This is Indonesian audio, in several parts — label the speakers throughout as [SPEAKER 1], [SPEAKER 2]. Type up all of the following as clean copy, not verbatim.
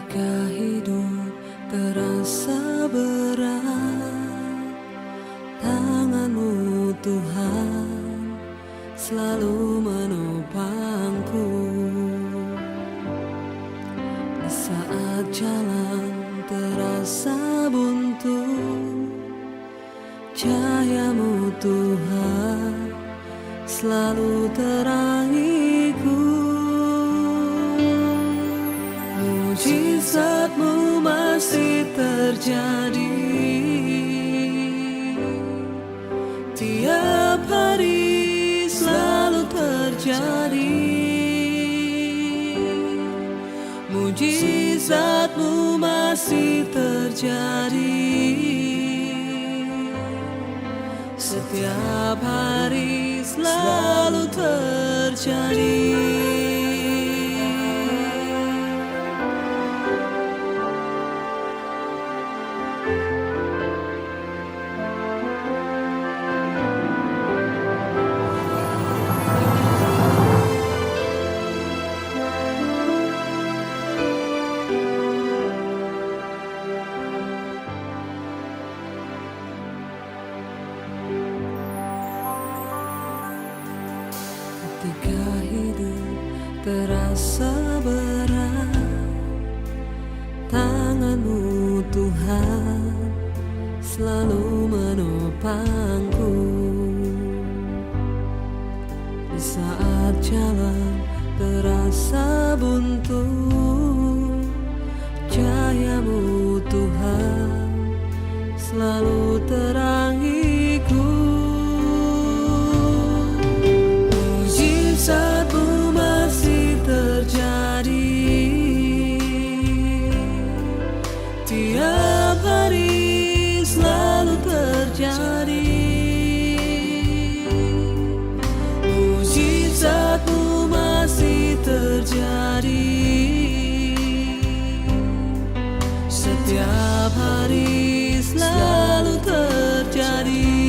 [SPEAKER 1] Ketika hidup terasa berat, tangan-Mu Tuhan selalu menopangku. Di saat jalan terasa buntu, cahaya-Mu Tuhan selalu terangiku. Mujizat-Mu masih terjadi tiap hari, selalu terjadi. Mujizat-Mu masih terjadi setiap hari, selalu terjadi. Ketika hidup terasa berat, tangan-Mu Tuhan selalu menopangku. Di saat jalan terasa buntu, cahaya-Mu Tuhan selalu terangiku. Mujizat-Mu masih terjadi tiap hari, selalu terjadi. Mujizat-Mu masih terjadi setiap hari, selalu terjadi.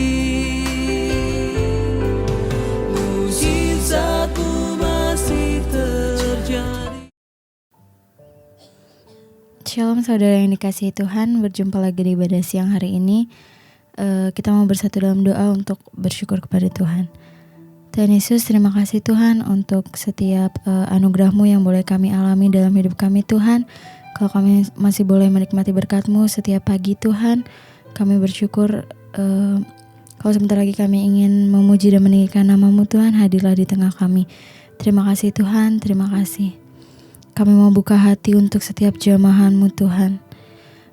[SPEAKER 2] Shalom saudara yang dikasihi Tuhan, berjumpa lagi di ibadah siang hari ini. Kita mau bersatu dalam doa untuk bersyukur kepada Tuhan. Tuhan Yesus, terima kasih Tuhan untuk setiap anugerah-Mu yang boleh kami alami dalam hidup kami Tuhan. Kalau kami masih boleh menikmati berkat-Mu setiap pagi Tuhan, kami bersyukur. Kalau sebentar lagi kami ingin memuji dan meninggikan nama-Mu Tuhan, hadirlah di tengah kami. Terima kasih Tuhan, terima kasih. Kami mau buka hati untuk setiap jamahan-Mu Tuhan.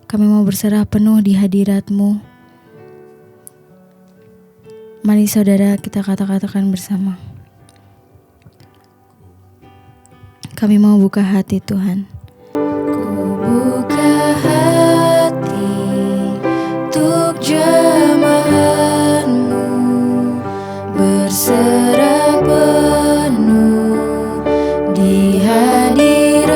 [SPEAKER 2] Kami mau berserah penuh di hadirat-Mu. Mari saudara kita katakan bersama. Kami mau buka hati Tuhan. Ku buka hati untuk jamahan-Mu, berserah penuh di hadirat-Mu.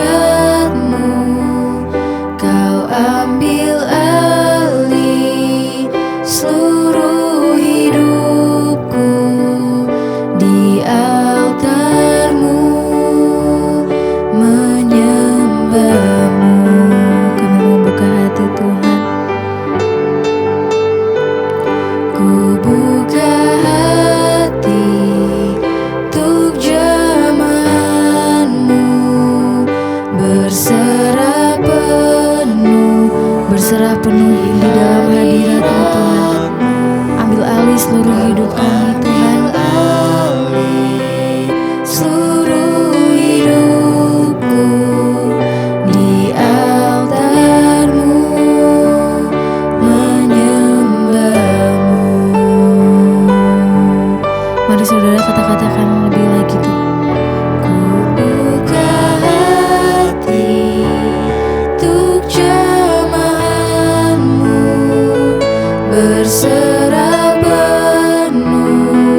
[SPEAKER 2] Kau ambil alih seluruh hidupku di altar-Mu, menyembah-Mu. Kami mau buka hati Tuhan. Ku buka hati untuk jamahan-Mu, berserah penuh di dalam hadirat-Mu Tuhan. Ambil alih seluruh hidup kami Tuhan. Seluruh hidupku di altar-Mu, menyembah-Mu. Mari saudara katakan lebih lagi tuh. Ku buka hati untuk jamahan-Mu, berserah penuh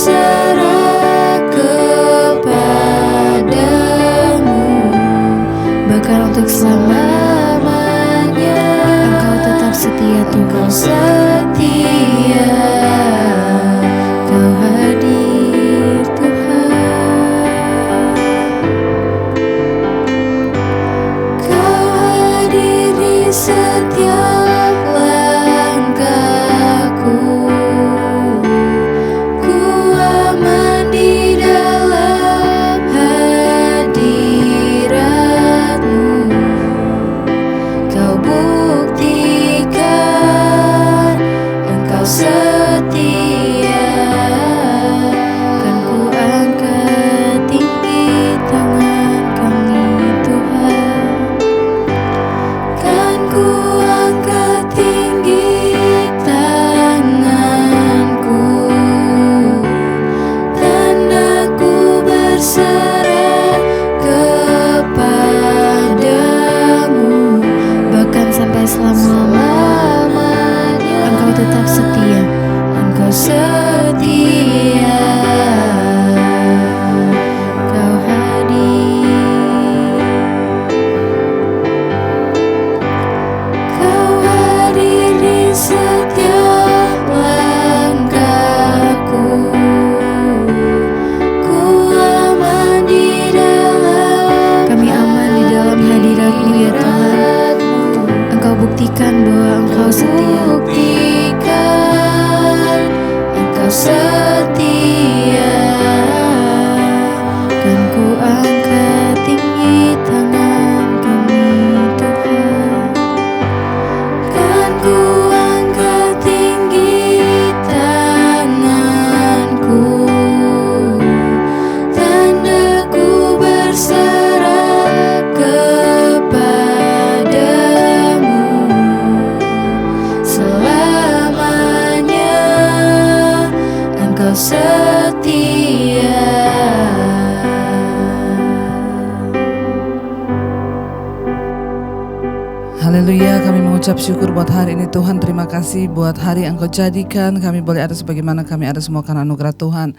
[SPEAKER 2] berserah kepadamu, bahkan untuk selamanya. Engkau tetap setia Tuhan. Engkau setia, Kau hadir Tuhan. Kau hadir di setiap langkahku. Ku aman di dalam hadirat-Mu. Kau buktikan Engkau setia. Kan ku angkat tinggi tangan kami Tuhan. Kan ku angkat tinggi tanganku, tandaku berserah kepadamu, bahkan sampai selama-lamanya. Engkau tetap setia. Engkau setia, Kau hadir. Kau hadir di setiap langkahku. Ku aman di dalam. Kami aman di dalam hadirat-Mu ya Tuhan. Engkau buktikan bahwa Engkau setia. Buktikan Engkau setia. Kan ku angkat tinggi tangan kami Tuhan. Kan ku angkat tinggi tanganku, tandaku berserah kepadamu. Selamanya Engkau setia.
[SPEAKER 3] Haleluya, kami mengucap syukur buat hari ini Tuhan. Terima kasih buat hari yang Engkau jadikan kami boleh ada sebagaimana kami ada semua karena anugerah Tuhan.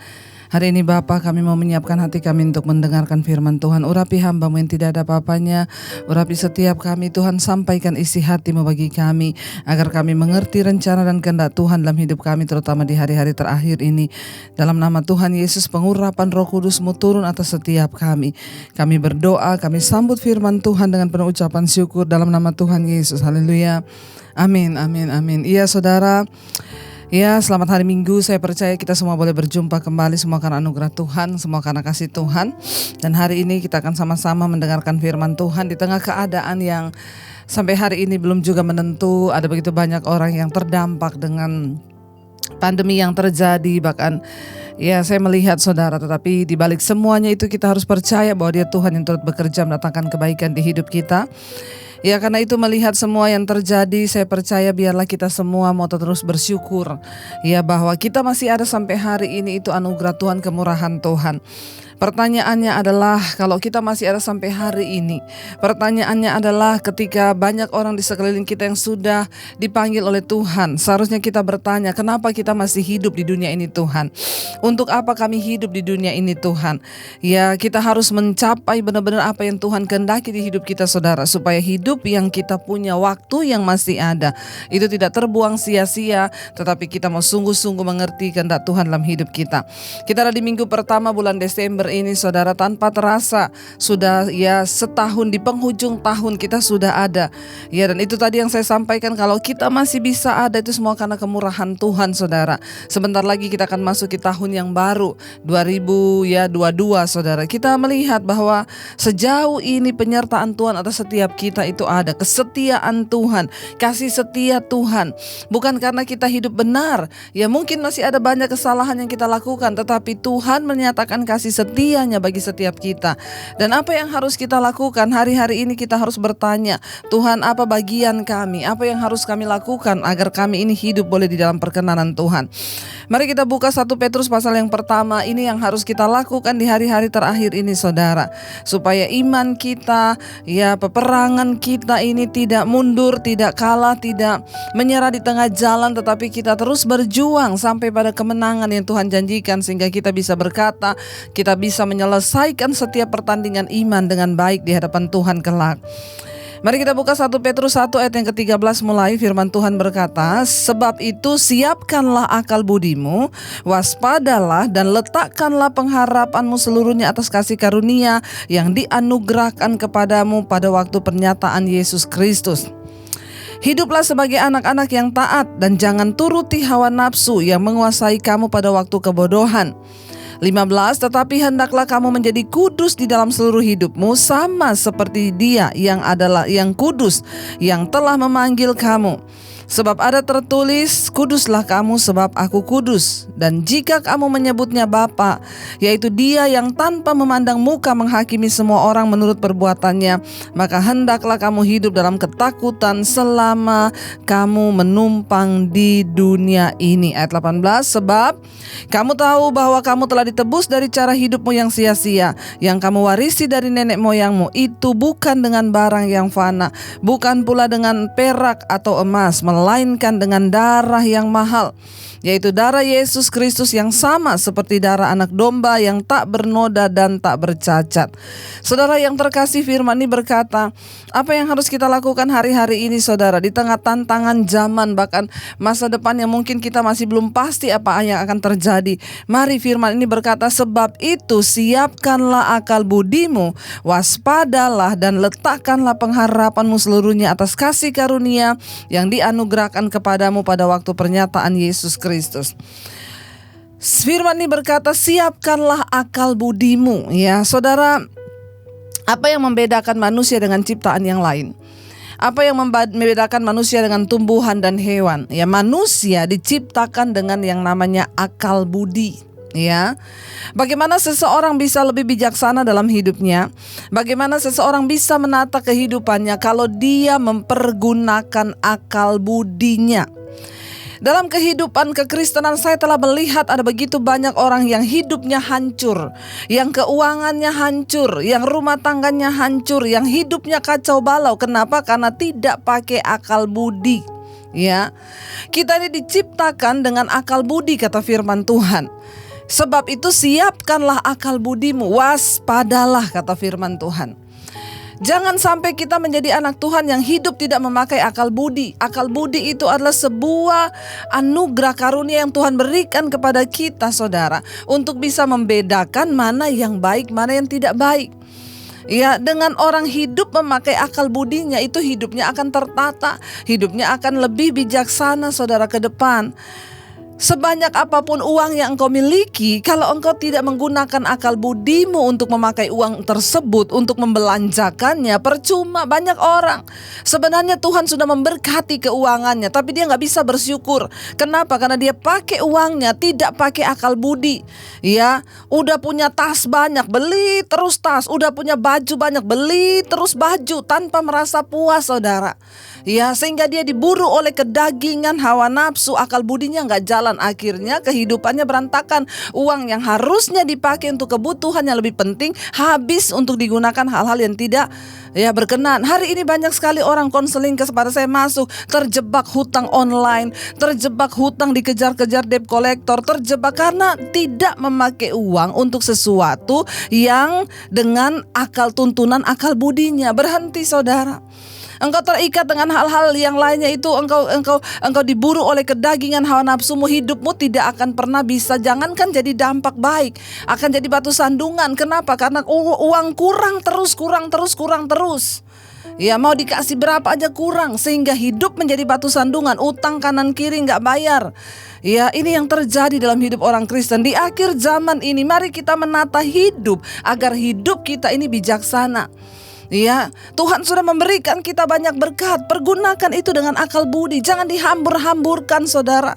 [SPEAKER 3] Hari ini Bapa, kami mau menyiapkan hati kami untuk mendengarkan firman Tuhan. Urapi hamba-Mu yang tidak ada apa-apanya. Urapi setiap kami Tuhan, sampaikan isi hati-Mu bagi kami, agar kami mengerti rencana dan kehendak Tuhan dalam hidup kami, terutama di hari-hari terakhir ini. Dalam nama Tuhan Yesus, pengurapan Roh Kudus-Mu turun atas setiap kami. Kami berdoa, kami sambut firman Tuhan dengan penuh ucapan syukur dalam nama Tuhan Yesus. Haleluya. Amin, amin, amin. Iya saudara. Ya, selamat hari Minggu. Saya percaya kita semua boleh berjumpa kembali, semua karena anugerah Tuhan, semua karena kasih Tuhan. Dan hari ini kita akan sama-sama mendengarkan firman Tuhan di tengah keadaan yang sampai hari ini belum juga menentu. Ada begitu banyak orang yang terdampak dengan pandemi yang terjadi. Bahkan ya saya melihat saudara, tetapi di balik semuanya itu kita harus percaya bahwa Dia Tuhan yang turut bekerja mendatangkan kebaikan di hidup kita. Ya, karena itu melihat semua yang terjadi, saya percaya biarlah kita semua mau terus bersyukur. Ya, bahwa kita masih ada sampai hari ini, itu anugerah Tuhan, kemurahan Tuhan. Pertanyaannya adalah, kalau kita masih ada sampai hari ini, pertanyaannya adalah ketika banyak orang di sekeliling kita yang sudah dipanggil oleh Tuhan, seharusnya kita bertanya, kenapa kita masih hidup di dunia ini Tuhan? Untuk apa kami hidup di dunia ini Tuhan? Ya, kita harus mencapai benar-benar apa yang Tuhan kehendaki di hidup kita saudara, supaya hidup yang kita punya, waktu yang masih ada, itu tidak terbuang sia-sia, tetapi kita mau sungguh-sungguh mengerti kehendak Tuhan dalam hidup kita. Kita ada di minggu pertama bulan Desember ini saudara, tanpa terasa sudah ya setahun, di penghujung tahun kita sudah ada. Ya, dan itu tadi yang saya sampaikan, kalau kita masih bisa ada, itu semua karena kemurahan Tuhan saudara. Sebentar lagi kita akan masuk ke tahun yang baru 2022 saudara. Kita melihat bahwa sejauh ini penyertaan Tuhan atas setiap kita itu ada, kesetiaan Tuhan, kasih setia Tuhan. Bukan karena kita hidup benar, ya mungkin masih ada banyak kesalahan yang kita lakukan, tetapi Tuhan menyatakan kasih setia setianya bagi setiap kita. Dan apa yang harus kita lakukan hari-hari ini, kita harus bertanya, Tuhan, apa bagian kami? Apa yang harus kami lakukan agar kami ini hidup boleh di dalam perkenanan Tuhan? Mari kita buka 1 Petrus pasal yang pertama. Ini yang harus kita lakukan di hari-hari terakhir ini, saudara, supaya iman kita, ya, peperangan kita ini tidak mundur, tidak kalah, tidak menyerah di tengah jalan, tetapi kita terus berjuang sampai pada kemenangan yang Tuhan janjikan, sehingga kita bisa berkata, kita bisa menyelesaikan setiap pertandingan iman dengan baik di hadapan Tuhan kelak. Mari kita buka 1 Petrus 1 ayat yang ke-13 mulai. Firman Tuhan berkata, sebab itu siapkanlah akal budimu, waspadalah dan letakkanlah pengharapanmu seluruhnya atas kasih karunia yang dianugerahkan kepadamu pada waktu pernyataan Yesus Kristus. Hiduplah sebagai anak-anak yang taat dan jangan turuti hawa nafsu yang menguasai kamu pada waktu kebodohan. 15, tetapi hendaklah kamu menjadi kudus di dalam seluruh hidupmu, sama seperti Dia yang adalah yang kudus, yang telah memanggil kamu. Sebab ada tertulis, kuduslah kamu sebab aku kudus. Dan jika kamu menyebutnya Bapa, yaitu Dia yang tanpa memandang muka menghakimi semua orang menurut perbuatannya, maka hendaklah kamu hidup dalam ketakutan selama kamu menumpang di dunia ini. Ayat 18, sebab kamu tahu bahwa kamu telah ditebus dari cara hidupmu yang sia-sia, yang kamu warisi dari nenek moyangmu. Itu bukan dengan barang yang fana, bukan pula dengan perak atau emas, melainkan dengan darah yang mahal, yaitu darah Yesus Kristus yang sama seperti darah anak domba yang tak bernoda dan tak bercacat. Saudara yang terkasih, firman ini berkata, apa yang harus kita lakukan hari-hari ini, saudara, di tengah tantangan zaman, bahkan masa depan yang mungkin kita masih belum pasti apa yang akan terjadi. Mari firman ini berkata, sebab itu siapkanlah akal budimu, waspadalah dan letakkanlah pengharapanmu seluruhnya atas kasih karunia yang dianugerahkan kepadamu pada waktu pernyataan Yesus Kristus. Firman ini berkata, siapkanlah akal budimu. Ya, saudara, apa yang membedakan manusia dengan ciptaan yang lain? Apa yang membedakan manusia dengan tumbuhan dan hewan? Ya, manusia diciptakan dengan yang namanya akal budi. Ya, bagaimana seseorang bisa lebih bijaksana dalam hidupnya? Bagaimana seseorang bisa menata kehidupannya kalau dia mempergunakan akal budinya? Dalam kehidupan kekristenan saya telah melihat ada begitu banyak orang yang hidupnya hancur, yang keuangannya hancur, yang rumah tangganya hancur, yang hidupnya kacau balau. Kenapa? Karena tidak pakai akal budi. Ya, kita ini diciptakan dengan akal budi, kata firman Tuhan. Sebab itu siapkanlah akal budimu, waspadalah, kata firman Tuhan. Jangan sampai kita menjadi anak Tuhan yang hidup tidak memakai akal budi. Akal budi itu adalah sebuah anugerah karunia yang Tuhan berikan kepada kita, saudara, untuk bisa membedakan mana yang baik, mana yang tidak baik. Ya, dengan orang hidup memakai akal budinya, itu hidupnya akan tertata, hidupnya akan lebih bijaksana, saudara, ke depan. Sebanyak apapun uang yang engkau miliki, kalau engkau tidak menggunakan akal budimu untuk memakai uang tersebut, untuk membelanjakannya, percuma. Banyak orang sebenarnya Tuhan sudah memberkati keuangannya, tapi dia gak bisa bersyukur. Kenapa? Karena dia pakai uangnya tidak pakai akal budi. Ya, udah punya tas banyak, beli terus tas. Udah punya baju banyak, beli terus baju, tanpa merasa puas, saudara. Ya, sehingga dia diburu oleh kedagingan, hawa nafsu, akal budinya gak jalan. Akhirnya kehidupannya berantakan. Uang yang harusnya dipakai untuk kebutuhan yang lebih penting habis untuk digunakan hal-hal yang tidak berkenan. Hari ini banyak sekali orang konseling kepada saya masuk terjebak hutang online, terjebak hutang dikejar-kejar debt collector, terjebak karena tidak memakai uang untuk sesuatu yang dengan akal tuntunan akal budinya. Berhenti, saudara. Engkau terikat dengan hal-hal yang lainnya, itu engkau diburu oleh kedagingan hawa nafsumu, hidupmu tidak akan pernah bisa, jangankan jadi dampak baik, akan jadi batu sandungan. Kenapa? Karena uang kurang terus. Ya, mau dikasih berapa aja kurang, sehingga hidup menjadi batu sandungan, utang kanan kiri gak bayar. Ya, ini yang terjadi dalam hidup orang Kristen di akhir zaman ini. Mari kita menata hidup agar hidup kita ini bijaksana. Ya, Tuhan sudah memberikan kita banyak berkat. Pergunakan itu dengan akal budi. Jangan dihambur-hamburkan, saudara.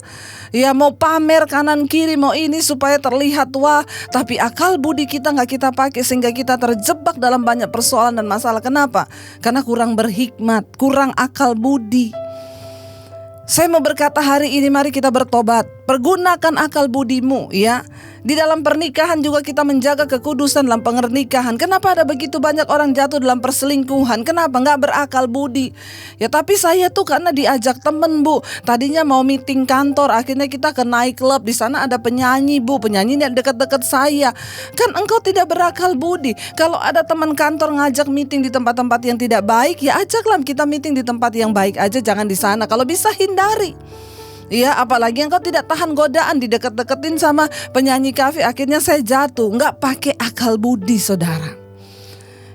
[SPEAKER 3] Ya, mau pamer kanan kiri, mau ini supaya terlihat wah. Tapi akal budi kita gak kita pakai, sehingga kita terjebak dalam banyak persoalan dan masalah. Kenapa? Karena kurang berhikmat, kurang akal budi. Saya mau berkata hari ini, mari kita bertobat. Pergunakan akal budimu, ya. Di dalam pernikahan juga kita menjaga kekudusan dalam pernikahan. Kenapa ada begitu banyak orang jatuh dalam perselingkuhan? Kenapa? Gak berakal budi. Ya tapi saya tuh karena diajak temen, Bu. Tadinya mau meeting kantor, akhirnya kita ke night club. Di sana ada penyanyi, Bu. Penyanyi yang dekat-dekat saya. Kan engkau tidak berakal budi. Kalau ada teman kantor ngajak meeting di tempat-tempat yang tidak baik, ya ajaklah kita meeting di tempat yang baik aja, jangan di sana. Kalau bisa hindari. Ya, apalagi engkau tidak tahan godaan didekat-deketin sama penyanyi kafe, akhirnya saya jatuh. Enggak pakai akal budi, saudara.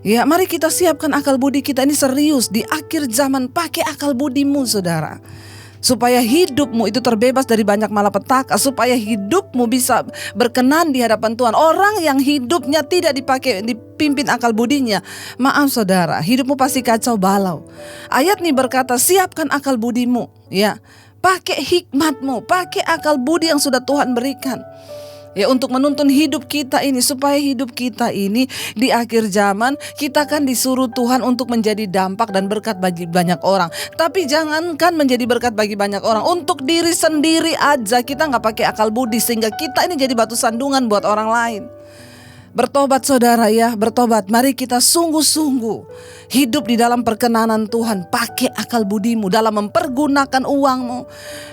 [SPEAKER 3] Ya, mari kita siapkan akal budi kita ini serius. Di akhir zaman pakai akal budimu, saudara. Supaya hidupmu itu terbebas dari banyak malapetaka. Supaya hidupmu bisa berkenan di hadapan Tuhan. Orang yang hidupnya tidak dipimpin akal budinya, maaf saudara, hidupmu pasti kacau balau. Ayat ini berkata, siapkan akal budimu. Ya, pakai hikmatmu, pakai akal budi yang sudah Tuhan berikan. Ya, untuk menuntun hidup kita ini, supaya hidup kita ini di akhir zaman kita kan disuruh Tuhan untuk menjadi dampak dan berkat bagi banyak orang. Tapi jangankan menjadi berkat bagi banyak orang, untuk diri sendiri aja kita gak pakai akal budi, sehingga kita ini jadi batu sandungan buat orang lain. Bertobat saudara ya, bertobat. Mari kita sungguh-sungguh hidup di dalam perkenanan Tuhan. Pakai akal budimu dalam mempergunakan uangmu,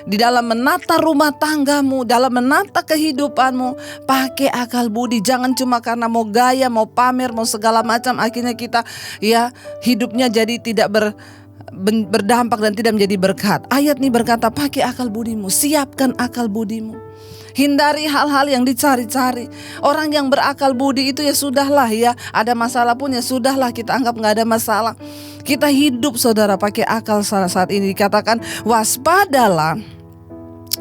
[SPEAKER 3] di dalam menata rumah tanggamu, dalam menata kehidupanmu. Pakai akal budi. Jangan cuma karena mau gaya, mau pamer, mau segala macam, akhirnya kita ya hidupnya jadi tidak berdampak dan tidak menjadi berkat. Ayat ini berkata, pakai akal budimu, siapkan akal budimu. Hindari hal-hal yang dicari-cari. Orang yang berakal budi itu ya sudahlah ya, ada masalah pun ya sudahlah, kita anggap gak ada masalah. Kita hidup saudara pakai akal. Saat ini dikatakan waspadalah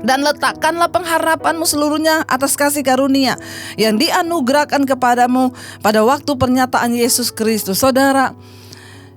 [SPEAKER 3] dan letakkanlah pengharapanmu seluruhnya atas kasih karunia yang dianugerahkan kepadamu pada waktu pernyataan Yesus Kristus. Saudara,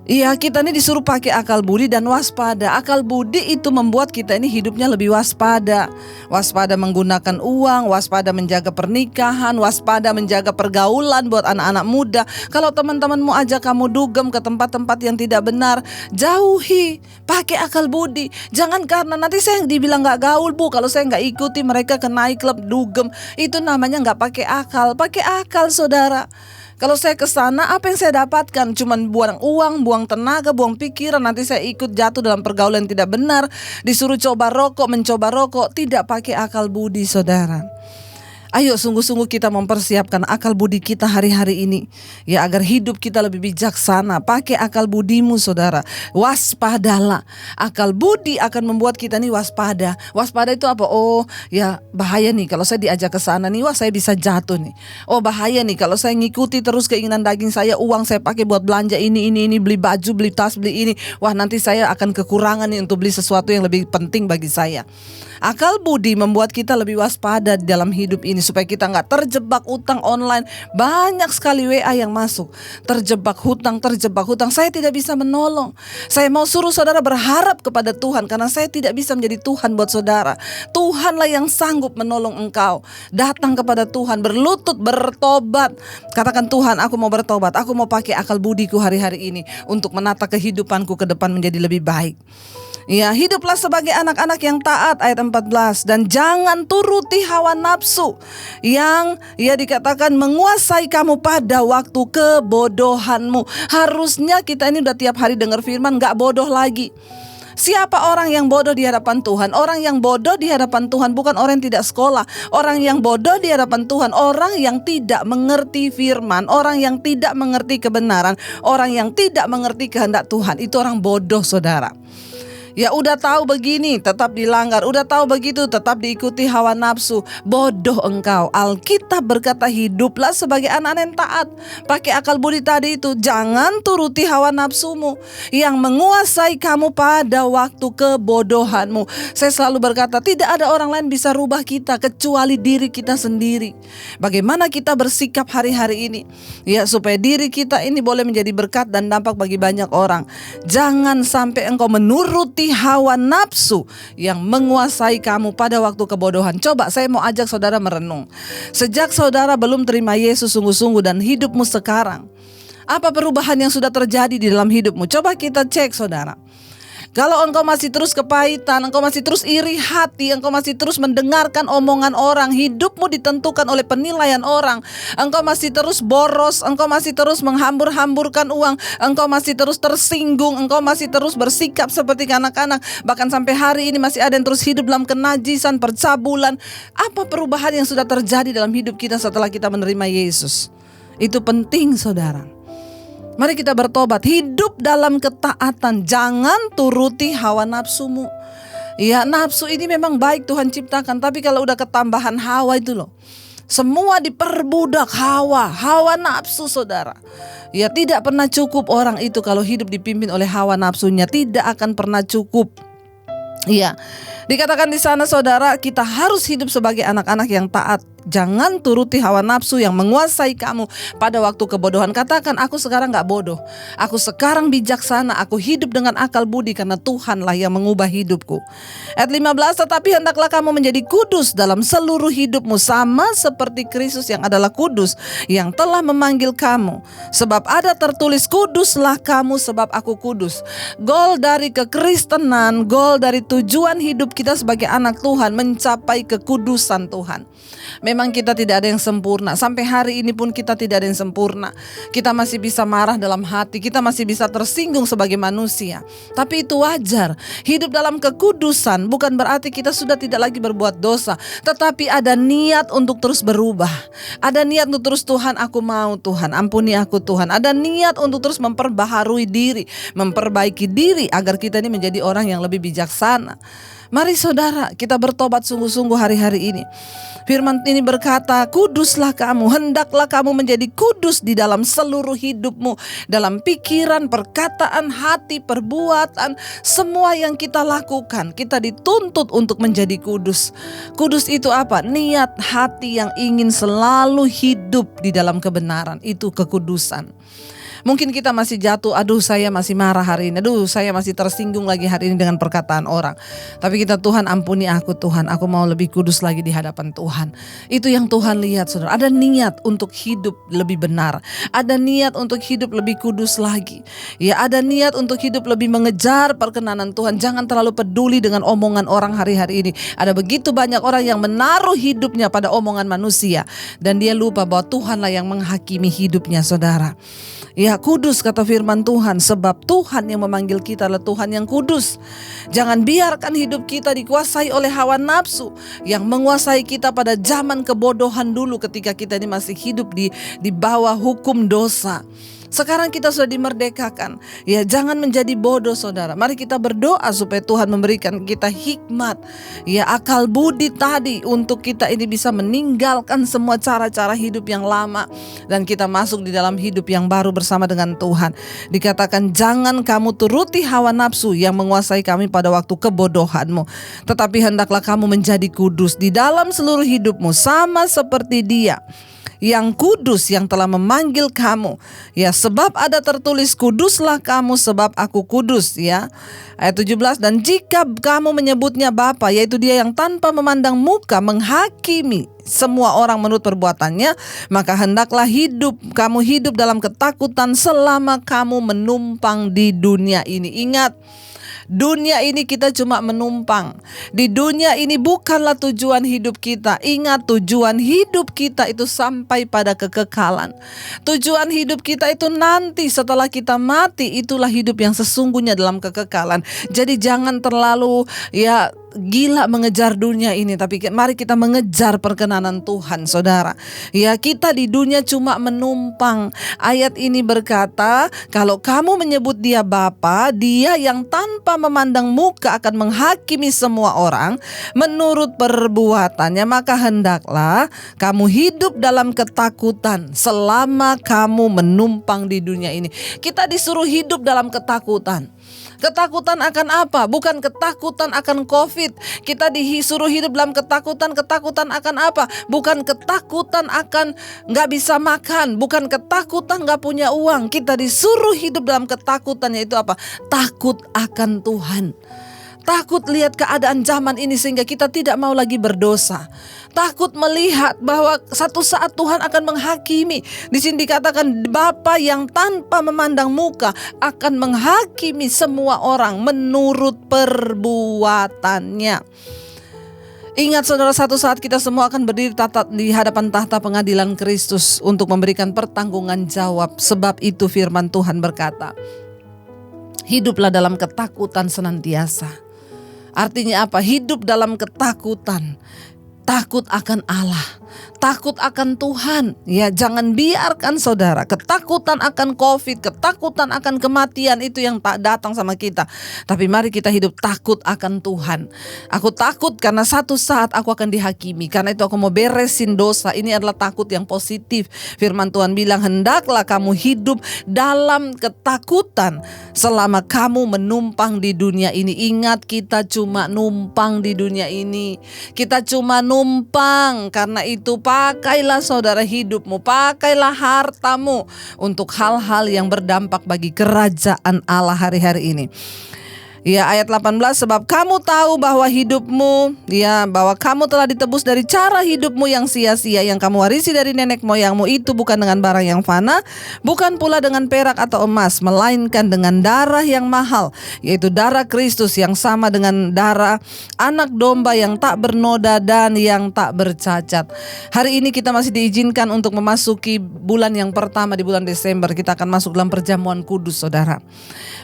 [SPEAKER 3] iya, kita ini disuruh pakai akal budi dan waspada. Akal budi itu membuat kita ini hidupnya lebih waspada. Waspada menggunakan uang, waspada menjaga pernikahan, waspada menjaga pergaulan buat anak-anak muda. Kalau teman-temanmu ajak kamu dugem ke tempat-tempat yang tidak benar, jauhi, pakai akal budi. Jangan karena nanti saya dibilang gak gaul, Bu, kalau saya gak ikuti mereka ke night club dugem. Itu namanya gak pakai akal. Pakai akal saudara. Kalau saya ke sana, apa yang saya dapatkan? Cuman buang uang, buang tenaga, buang pikiran. Nanti saya ikut jatuh dalam pergaulan yang tidak benar. Disuruh coba rokok, mencoba rokok. Tidak pakai akal budi, saudara. Ayo sungguh-sungguh kita mempersiapkan akal budi kita hari-hari ini. Ya, agar hidup kita lebih bijaksana. Pakai akal budimu saudara. Waspadalah. Akal budi akan membuat kita nih waspada. Waspada itu apa? Oh ya, bahaya nih kalau saya diajak ke sana nih, wah saya bisa jatuh nih. Oh bahaya nih kalau saya ngikuti terus keinginan daging saya, uang saya pakai buat belanja ini, beli baju, beli tas, beli ini. Wah nanti saya akan kekurangan nih untuk beli sesuatu yang lebih penting bagi saya. Akal budi membuat kita lebih waspada dalam hidup ini, supaya kita gak terjebak utang online. Banyak sekali WA yang masuk, terjebak hutang. Saya tidak bisa menolong. Saya mau suruh saudara berharap kepada Tuhan, karena saya tidak bisa menjadi Tuhan buat saudara. Tuhanlah yang sanggup menolong engkau. Datang kepada Tuhan, berlutut, bertobat. Katakan, Tuhan aku mau bertobat, aku mau pakai akal budiku hari-hari ini untuk menata kehidupanku ke depan menjadi lebih baik. Ya, hiduplah sebagai anak-anak yang taat, ayat 14. Dan jangan turuti hawa nafsu yang dikatakan menguasai kamu pada waktu kebodohanmu. Harusnya kita ini udah tiap hari dengar firman, gak bodoh lagi. Siapa orang yang bodoh di hadapan Tuhan? Orang yang bodoh di hadapan Tuhan bukan orang yang tidak sekolah. Orang yang bodoh di hadapan Tuhan, orang yang tidak mengerti firman, orang yang tidak mengerti kebenaran, orang yang tidak mengerti kehendak Tuhan. Itu orang bodoh saudara. Ya udah tahu begini tetap dilanggar, udah tahu begitu tetap diikuti hawa nafsu. Bodoh engkau. Alkitab berkata hiduplah sebagai anak yang taat. Pakai akal budi tadi itu, jangan turuti hawa nafsumu yang menguasai kamu pada waktu kebodohanmu. Saya selalu berkata tidak ada orang lain bisa rubah kita kecuali diri kita sendiri. Bagaimana kita bersikap hari-hari ini ya supaya diri kita ini boleh menjadi berkat dan dampak bagi banyak orang. Jangan sampai engkau menuruti hawa nafsu yang menguasai kamu pada waktu kebodohan. Coba saya mau ajak saudara merenung. Sejak saudara belum terima Yesus sungguh-sungguh dan hidupmu sekarang, apa perubahan yang sudah terjadi di dalam hidupmu? Coba kita cek saudara. Kalau engkau masih terus kepahitan, engkau masih terus iri hati, engkau masih terus mendengarkan omongan orang, hidupmu ditentukan oleh penilaian orang, engkau masih terus boros, engkau masih terus menghambur-hamburkan uang, engkau masih terus tersinggung, engkau masih terus bersikap seperti anak-anak, bahkan sampai hari ini masih ada yang terus hidup dalam kenajisan, percabulan. Apa perubahan yang sudah terjadi dalam hidup kita setelah kita menerima Yesus? Itu penting saudara. Mari kita bertobat, hidup dalam ketaatan, jangan turuti hawa nafsumu. Ya, nafsu ini memang baik Tuhan ciptakan, tapi kalau udah ketambahan hawa itu loh, semua diperbudak hawa nafsu saudara. Ya, tidak pernah cukup orang itu kalau hidup dipimpin oleh hawa nafsunya, tidak akan pernah cukup. Iya, dikatakan di sana saudara, kita harus hidup sebagai anak-anak yang taat. Jangan turuti hawa nafsu yang menguasai kamu pada waktu kebodohan. Katakan, aku sekarang gak bodoh, aku sekarang bijaksana, aku hidup dengan akal budi karena Tuhanlah yang mengubah hidupku. Ayat 15, tetapi hendaklah kamu menjadi kudus dalam seluruh hidupmu, sama seperti Kristus yang adalah kudus, yang telah memanggil kamu. Sebab ada tertulis, kuduslah kamu sebab aku kudus. Goal dari kekristenan, goal dari tujuan hidup kita sebagai anak Tuhan, mencapai kekudusan Tuhan. Memang kita tidak ada yang sempurna. Sampai hari ini pun kita tidak ada yang sempurna. Kita masih bisa marah dalam hati, kita masih bisa tersinggung sebagai manusia. Tapi itu wajar. Hidup dalam kekudusan bukan berarti kita sudah tidak lagi berbuat dosa, tetapi ada niat untuk terus berubah. Ada niat untuk terus, Tuhan aku mau, Tuhan ampuni aku Tuhan. Ada niat untuk terus memperbaharui diri, memperbaiki diri agar kita ini menjadi orang yang lebih bijaksana. Mari saudara, kita bertobat sungguh-sungguh hari-hari ini. Firman ini berkata, kuduslah kamu, hendaklah kamu menjadi kudus di dalam seluruh hidupmu, dalam pikiran, perkataan, hati, perbuatan, semua yang kita lakukan. Kita dituntut untuk menjadi kudus. Kudus itu apa? Niat hati yang ingin selalu hidup di dalam kebenaran, itu kekudusan. Mungkin kita masih jatuh, aduh saya masih marah hari ini, aduh saya masih tersinggung lagi hari ini dengan perkataan orang. Tapi kita, Tuhan ampuni aku Tuhan, aku mau lebih kudus lagi di hadapan Tuhan. Itu yang Tuhan lihat saudara, ada niat untuk hidup lebih benar, ada niat untuk hidup lebih kudus lagi. Ya, ada niat untuk hidup lebih mengejar perkenanan Tuhan. Jangan terlalu peduli dengan omongan orang hari-hari ini. Ada begitu banyak orang yang menaruh hidupnya pada omongan manusia, dan dia lupa bahwa Tuhanlah yang menghakimi hidupnya saudara. Ya, kudus kata firman Tuhan, sebab Tuhan yang memanggil kita adalah Tuhan yang kudus. Jangan biarkan hidup kita dikuasai oleh hawa nafsu yang menguasai kita pada zaman kebodohan dulu ketika kita ini masih hidup di bawah hukum dosa. Sekarang kita sudah dimerdekakan. Ya, jangan menjadi bodoh saudara. Mari kita berdoa supaya Tuhan memberikan kita hikmat, ya, akal budi tadi untuk kita ini bisa meninggalkan semua cara-cara hidup yang lama dan kita masuk di dalam hidup yang baru bersama dengan Tuhan. Dikatakan, jangan kamu turuti hawa nafsu yang menguasai kami pada waktu kebodohanmu, tetapi hendaklah kamu menjadi kudus di dalam seluruh hidupmu, sama seperti Dia yang kudus yang telah memanggil kamu. Ya, sebab ada tertulis, kuduslah kamu sebab aku kudus. Ya, ayat 17, dan jika kamu menyebutnya Bapa, yaitu Dia yang tanpa memandang muka menghakimi semua orang menurut perbuatannya, maka hendaklah kamu hidup dalam ketakutan selama kamu menumpang di dunia ini. Ingat, dunia ini kita cuma menumpang. Di dunia ini bukanlah tujuan hidup kita. Ingat, tujuan hidup kita itu sampai pada kekekalan. Tujuan hidup kita itu nanti setelah kita mati, itulah hidup yang sesungguhnya dalam kekekalan. Jadi jangan terlalu gila mengejar dunia ini, tapi mari kita mengejar perkenanan Tuhan, saudara. Ya, kita di dunia cuma menumpang. Ayat ini berkata, kalau kamu menyebut dia Bapa, dia yang tanpa memandang muka akan menghakimi semua orang menurut perbuatannya, maka hendaklah kamu hidup dalam ketakutan selama kamu menumpang di dunia ini. Kita disuruh hidup dalam ketakutan. Ketakutan akan apa? Bukan ketakutan akan COVID. Kita disuruh hidup dalam ketakutan. Ketakutan akan apa? Bukan ketakutan akan gak bisa makan. Bukan ketakutan gak punya uang. Kita disuruh hidup dalam ketakutan, yaitu apa? Takut akan Tuhan. Takut lihat keadaan zaman ini sehingga kita tidak mau lagi berdosa. Takut melihat bahwa satu saat Tuhan akan menghakimi. Di sini dikatakan Bapa yang tanpa memandang muka akan menghakimi semua orang menurut perbuatannya. Ingat saudara, satu saat kita semua akan berdiri di hadapan tahta pengadilan Kristus untuk memberikan pertanggungan jawab. Sebab itu firman Tuhan berkata, hiduplah dalam ketakutan senantiasa. Artinya apa? Hidup dalam ketakutan. Takut akan Allah, takut akan Tuhan. Ya, jangan biarkan saudara ketakutan akan COVID, ketakutan akan kematian itu yang tak datang sama kita. Tapi mari kita hidup takut akan Tuhan. Aku takut karena satu saat aku akan dihakimi. Karena itu aku mau beresin dosa. Ini adalah takut yang positif. Firman Tuhan bilang, hendaklah kamu hidup dalam ketakutan selama kamu menumpang di dunia ini. Ingat, kita cuma numpang di dunia ini. Kita cuma numpang. Karena itu pakailah saudara hidupmu, pakailah hartamu untuk hal-hal yang berdampak bagi kerajaan Allah hari-hari ini. Ya, ayat 18, sebab kamu tahu bahwa hidupmu, ya, bahwa kamu telah ditebus dari cara hidupmu yang sia-sia yang kamu warisi dari nenek moyangmu itu bukan dengan barang yang fana, bukan pula dengan perak atau emas, melainkan dengan darah yang mahal, yaitu darah Kristus yang sama dengan darah anak domba yang tak bernoda dan yang tak bercacat. Hari ini kita masih diizinkan untuk memasuki bulan yang pertama di bulan Desember. Kita akan masuk dalam perjamuan kudus, saudara.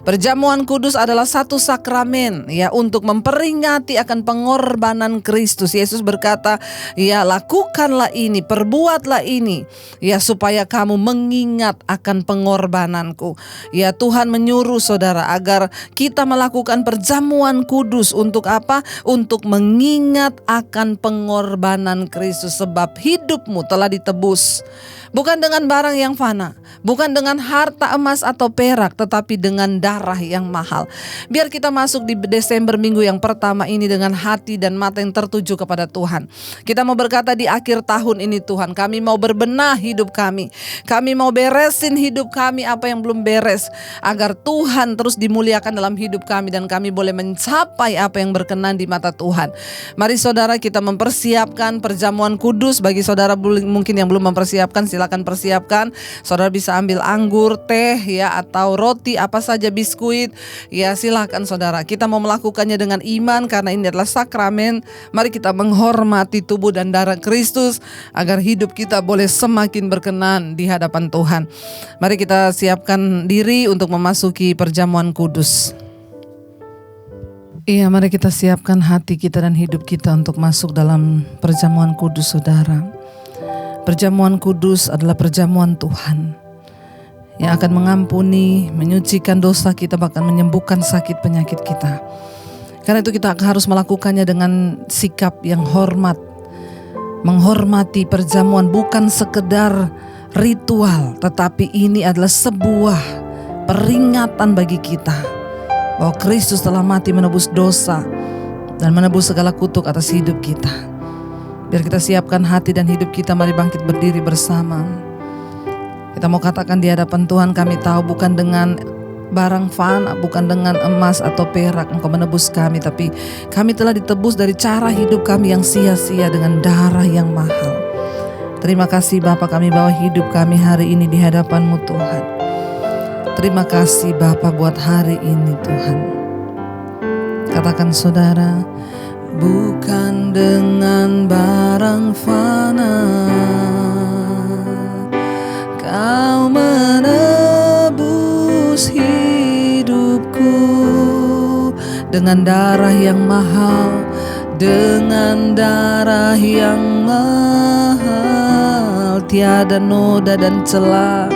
[SPEAKER 3] Perjamuan kudus adalah satu sakramen, ya, untuk memperingati akan pengorbanan Kristus. Yesus berkata, ya, lakukanlah ini, perbuatlah ini, ya, supaya kamu mengingat akan pengorbananku. Ya, Tuhan menyuruh saudara agar kita melakukan perjamuan kudus. Untuk apa? Untuk mengingat akan pengorbanan Kristus. Sebab hidupmu telah ditebus bukan dengan barang yang fana, bukan dengan harta emas atau perak, tetapi dengan darah yang mahal. Biar kita masuk di Desember minggu yang pertama ini dengan hati dan mata yang tertuju kepada Tuhan. Kita mau berkata di akhir tahun ini, Tuhan, kami mau berbenah hidup kami. Kami mau beresin hidup kami apa yang belum beres, agar Tuhan terus dimuliakan dalam hidup kami dan kami boleh mencapai apa yang berkenan di mata Tuhan. Mari saudara, kita mempersiapkan perjamuan kudus. Bagi saudara mungkin yang belum mempersiapkan, silakan persiapkan. Saudara bisa ambil anggur, teh, ya, atau roti, apa saja, biskuit, ya, silakan saudara. Kita mau melakukannya dengan iman karena ini adalah sakramen. Mari kita menghormati tubuh dan darah Kristus agar hidup kita boleh semakin berkenan di hadapan Tuhan. Mari kita siapkan diri untuk memasuki perjamuan kudus. Iya, mari kita siapkan hati kita dan hidup kita untuk masuk dalam perjamuan kudus, saudara. Perjamuan kudus adalah perjamuan Tuhan yang akan mengampuni, menyucikan dosa kita, bahkan menyembuhkan sakit penyakit kita. Karena itu kita harus melakukannya dengan sikap yang hormat. Menghormati perjamuan bukan sekedar ritual, tetapi ini adalah sebuah peringatan bagi kita bahwa Kristus telah mati menebus dosa dan menebus segala kutuk atas hidup kita. Biar kita siapkan hati dan hidup kita, mari bangkit berdiri bersama. Kita mau katakan di hadapan Tuhan, kami tahu bukan dengan barang fana, bukan dengan emas atau perak Engkau menebus kami, tapi kami telah ditebus dari cara hidup kami yang sia-sia dengan darah yang mahal. Terima kasih Bapa, kami bawa hidup kami hari ini di hadapan-Mu Tuhan. Terima kasih Bapa buat hari ini Tuhan. Katakan saudara, bukan dengan barang fana Kau menebus hidupku, dengan darah yang mahal dengan darah yang mahal, tiada noda dan celah,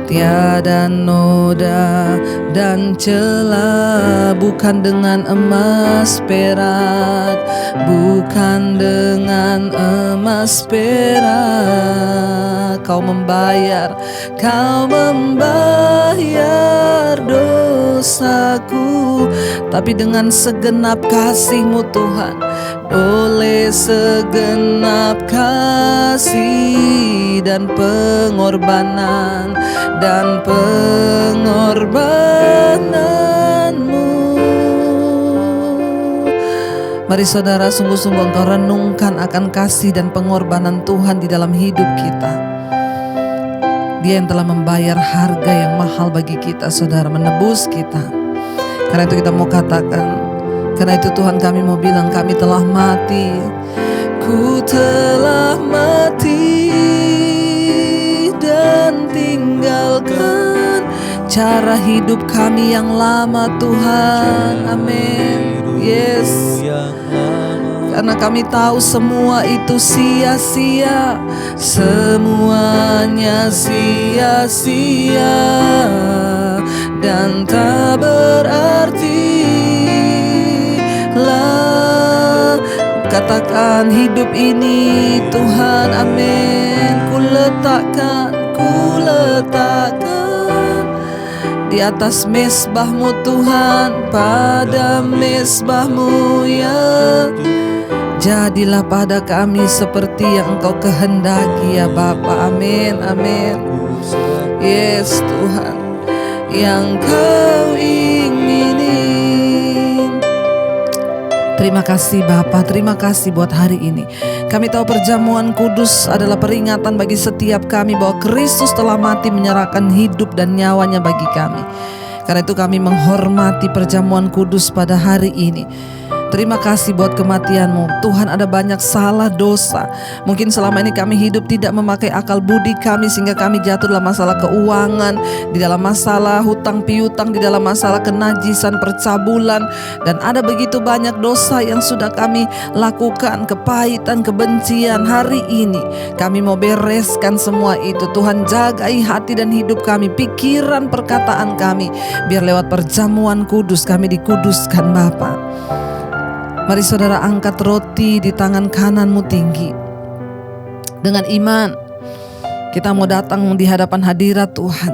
[SPEAKER 3] tiada noda dan celah. Bukan dengan emas perak, bukan dengan emas perak. Kau membayar dosaku, tapi dengan segenap kasih-Mu Tuhan. Oleh segenap kasih dan pengorbanan pengorbanan-Mu. Mari saudara, sungguh-sungguh engkau renungkan akan kasih dan pengorbanan Tuhan di dalam hidup kita. Dia yang telah membayar harga yang mahal bagi kita, saudara, menebus kita. Karena itu kita mau katakan, karena itu Tuhan kami mau bilang, kami telah mati. Ku telah mati dan tinggalkan cara hidup kami yang lama, Tuhan. Amin. Yes. Karena kami tahu semua itu sia-sia, semuanya sia-sia dan tak berarti lah. Katakan hidup ini Tuhan, amin. Ku letakkan di atas mezbah-Mu Tuhan, pada mezbah-Mu ya. Jadilah pada kami seperti yang Engkau kehendaki ya Bapa, amin, amin. Yes Tuhan, yang Kau inginin. Terima kasih Bapa, terima kasih buat hari ini. Kami tahu perjamuan kudus adalah peringatan bagi setiap kami bahwa Kristus telah mati menyerahkan hidup dan nyawanya bagi kami. Karena itu kami menghormati perjamuan kudus pada hari ini. Terima kasih buat kematian-Mu Tuhan. Ada banyak salah dosa. Mungkin selama ini kami hidup tidak memakai akal budi kami, sehingga kami jatuh dalam masalah keuangan, di dalam masalah hutang piutang, di dalam masalah kenajisan, percabulan. Dan ada begitu banyak dosa yang sudah kami lakukan, kepahitan, kebencian. Hari ini kami mau bereskan semua itu. Tuhan, jagai hati dan hidup kami, pikiran, perkataan kami, biar lewat perjamuan kudus kami dikuduskan Bapa. Mari saudara, angkat roti di tangan kanan-Mu tinggi. Dengan iman kita mau datang di hadapan hadirat Tuhan,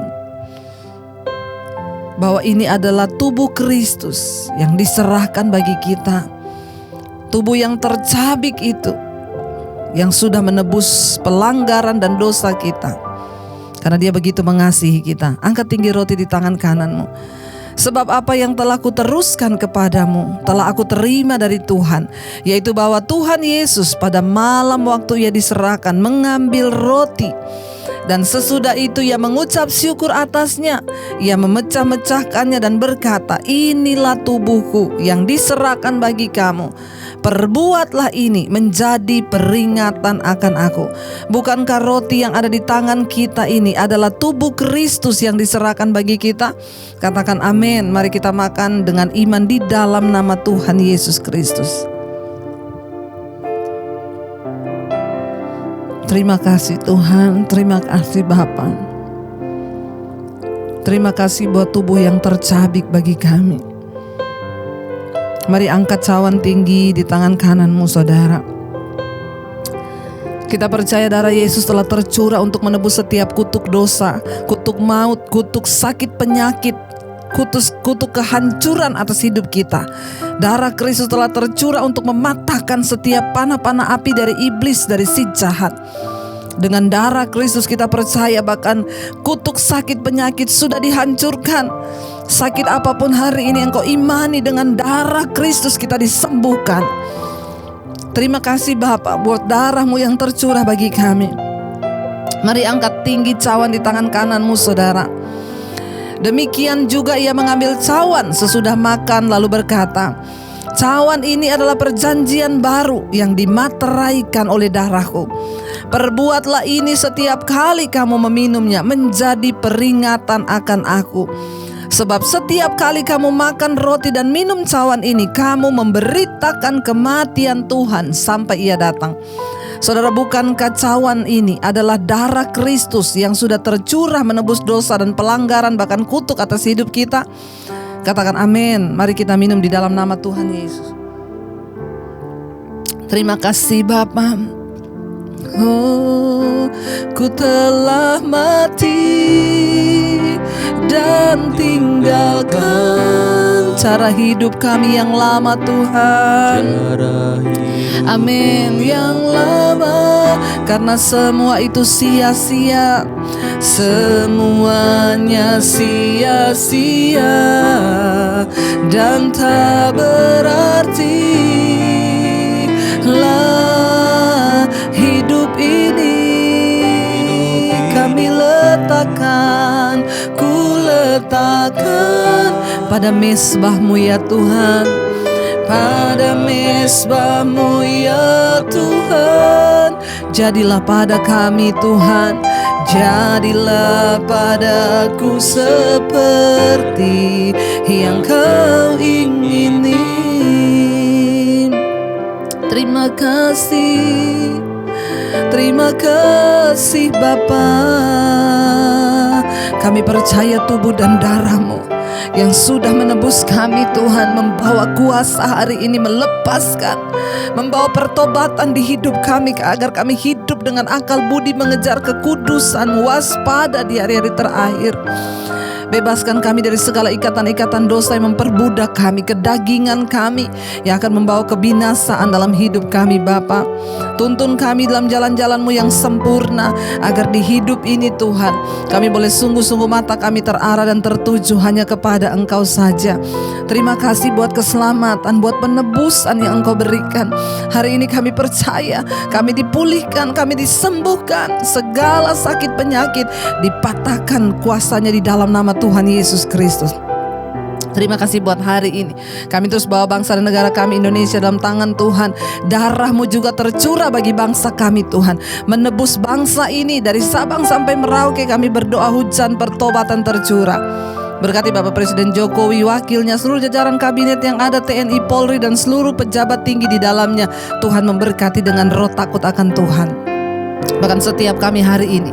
[SPEAKER 3] bahwa ini adalah tubuh Kristus yang diserahkan bagi kita. Tubuh yang tercabik itu, yang sudah menebus pelanggaran dan dosa kita. Karena Dia begitu mengasihi kita. Angkat tinggi roti di tangan kanan-Mu. Sebab apa yang telah kuteruskan kepadamu telah aku terima dari Tuhan, yaitu bahwa Tuhan Yesus pada malam waktu Ia diserahkan mengambil roti, dan sesudah itu Ia mengucap syukur atasnya. Ia memecah-mecahkannya dan berkata, inilah tubuhku yang diserahkan bagi kamu. Perbuatlah ini menjadi peringatan akan aku. Bukankah roti yang ada di tangan kita ini adalah tubuh Kristus yang diserahkan bagi kita? Katakan amin. Mari kita makan dengan iman di dalam nama Tuhan Yesus Kristus. Terima kasih Tuhan, terima kasih Bapa. Terima kasih buat tubuh yang tercabik bagi kami. Mari angkat cawan tinggi di tangan kanan-Mu saudara. Kita percaya darah Yesus telah tercurah untuk menebus setiap kutuk dosa, kutuk maut, kutuk sakit penyakit, kutuk kehancuran atas hidup kita. Darah Kristus telah tercurah untuk mematahkan setiap panah-panah api dari iblis, dari si jahat. Dengan darah Kristus kita percaya bahkan kutuk sakit penyakit sudah dihancurkan. Sakit apapun hari ini engkau imani, dengan darah Kristus kita disembuhkan. Terima kasih Bapa buat darah-Mu yang tercurah bagi kami. Mari angkat tinggi cawan di tangan kanan-Mu saudara. Demikian juga Ia mengambil cawan sesudah makan lalu berkata, cawan ini adalah perjanjian baru yang dimateraikan oleh darahku. Perbuatlah ini setiap kali kamu meminumnya menjadi peringatan akan aku. Sebab setiap kali kamu makan roti dan minum cawan ini, kamu memberitakan kematian Tuhan sampai Ia datang. Saudara, bukankah cawan ini adalah darah Kristus yang sudah tercurah menebus dosa dan pelanggaran, bahkan kutuk atas hidup kita? Katakan amin. Mari kita minum di dalam nama Tuhan Yesus. Terima kasih Bapa. Oh, ku telah mati dan tinggalkan cara hidup kami yang lama Tuhan. Amin, yang lama, karena semua itu sia-sia. Semuanya sia-sia dan tak berarti lah hidup ini. Kami letakkan, ku letakkan pada mezbah-Mu ya Tuhan, pada mezbah-Mu ya Tuhan. Jadilah pada kami Tuhan, jadilah padaku seperti yang Kau ingini. Terima kasih Bapa. Kami percaya tubuh dan darah-Mu yang sudah menebus kami Tuhan, membawa kuasa hari ini, melepaskan, membawa pertobatan di hidup kami, agar kami hidup dengan akal budi mengejar kekudusan, waspada di hari-hari terakhir. Bebaskan kami dari segala ikatan-ikatan dosa yang memperbudak kami, kedagingan kami yang akan membawa kebinasaan dalam hidup kami Bapa. Tuntun kami dalam jalan-jalan-Mu yang sempurna, agar di hidup ini Tuhan, kami boleh sungguh-sungguh mata kami terarah dan tertuju hanya kepada Engkau saja. Terima kasih buat keselamatan, buat penebusan yang Engkau berikan. Hari ini kami percaya, kami dipulihkan, kami disembuhkan, segala sakit penyakit dipatahkan kuasanya di dalam nama Tuhan Yesus Kristus. Terima kasih buat hari ini. Kami terus bawa bangsa dan negara kami Indonesia dalam tangan Tuhan. Darah-Mu juga tercurah bagi bangsa kami Tuhan, menebus bangsa ini dari Sabang sampai Merauke. Kami berdoa hujan pertobatan tercurah. Berkati Bapak Presiden Jokowi, wakilnya, seluruh jajaran kabinet yang ada, TNI, Polri, dan seluruh pejabat tinggi di dalamnya. Tuhan memberkati dengan roh takut akan Tuhan. Bahkan setiap kami hari ini,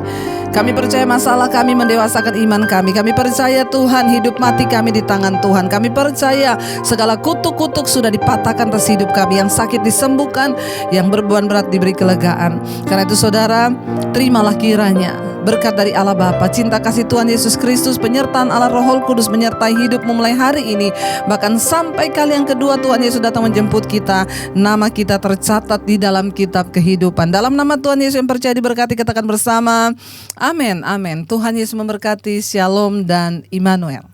[SPEAKER 3] kami percaya masalah kami mendewasakan iman kami. Kami percaya Tuhan, hidup mati kami di tangan Tuhan. Kami percaya segala kutuk-kutuk sudah dipatahkan atas hidup kami. Yang sakit disembuhkan, yang beban berat diberi kelegaan. Karena itu saudara, terimalah kiranya berkat dari Allah Bapa, cinta kasih Tuhan Yesus Kristus, penyertaan Allah Roh Kudus menyertai hidupmu mulai hari ini, bahkan sampai kali yang kedua Tuhan Yesus datang menjemput kita. Nama kita tercatat di dalam kitab kehidupan. Dalam nama Tuhan Yesus yang percaya diberkati, katakan bersama, amin, amin. Tuhan Yesus memberkati. Shalom dan Immanuel.